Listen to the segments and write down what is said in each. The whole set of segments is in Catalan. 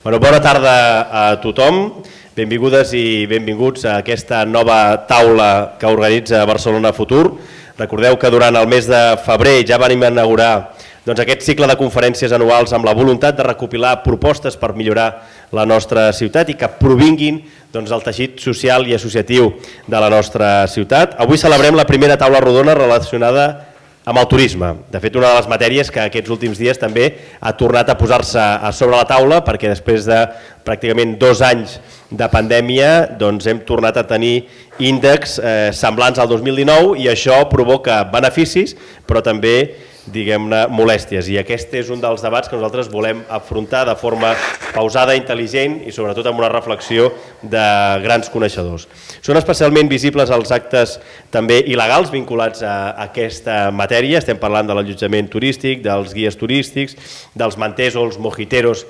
Bona tarda a tothom, benvingudes i benvinguts a aquesta nova taula que organitza Barcelona Futur. Recordeu que durant el mes de febrer ja vam inaugurar aquest cicle de conferències anuals amb la voluntat de recopilar propostes per millorar la nostra ciutat i que provinguin del teixit social i associatiu de la nostra ciutat. Avui celebrem la primera taula rodona relacionada amb el turisme. De fet, una de les matèries que aquests últims dies també ha tornat a posar-se a sobre la taula perquè després de pràcticament 2 anys de pandèmia hem tornat a tenir índexs semblants al 2019 i això provoca beneficis però també diguem-ne molèsties, i aquest és un dels debats que nosaltres volem afrontar de forma pausada, intel·ligent i sobretot amb una reflexió de grans coneixedors. Són especialment visibles els actes també il·legals vinculats a aquesta matèria. Estem parlant de l'allotjament turístic, dels guies turístics, dels manters o els mojiteros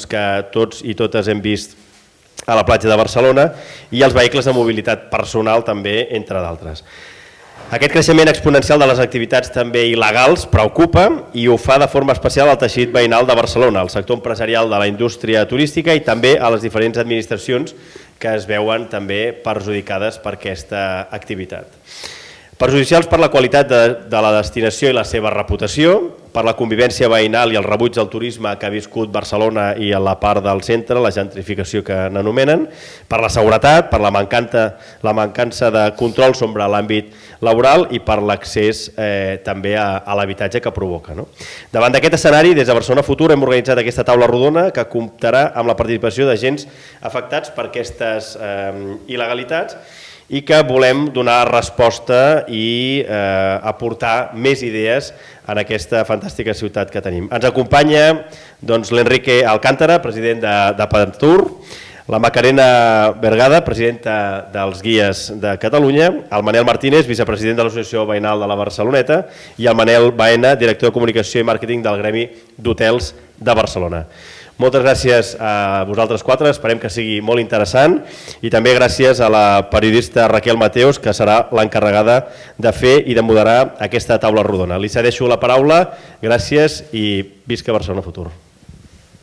que tots i totes hem vist a la platja de Barcelona, i els vehicles de mobilitat personal també, entre d'altres. Aquest creixement exponencial de les activitats també il·legals preocupa i ho fa de forma especial al teixit veïnal de Barcelona, al sector empresarial de la indústria turística i també a les diferents administracions que es veuen també perjudicades per aquesta activitat. Perjudicials per la qualitat de la destinació i la seva reputació, per la convivència veïnal i el rebuig del turisme que ha viscut Barcelona i a la part del centre, la gentrificació que n'anomenen, per la seguretat, per la mancança de control sobre l'àmbit laboral i per l'accés també a l'habitatge que provoca. Davant d'aquest escenari, des de Barcelona Futur hem organitzat aquesta taula rodona que comptarà amb la participació d'agents afectats per aquestes il·legalitats i que volem donar resposta i aportar més idees en aquesta fantàstica ciutat que tenim. Ens acompanya l'Enrique Alcántara, president de Pentur, la Macarena Vergada, presidenta dels Guies de Catalunya, el Manel Martínez, vicepresident de l'Associació Veïnal de la Barceloneta, i el Manel Baena, director de Comunicació i Màrqueting del Gremi d'Hotels de Barcelona. Moltes gràcies a vosaltres 4, esperem que sigui molt interessant, i també gràcies a la periodista Raquel Mateos, que serà l'encarregada de fer i de moderar aquesta taula rodona. Li cedeixo la paraula, gràcies i visca Barcelona Futur.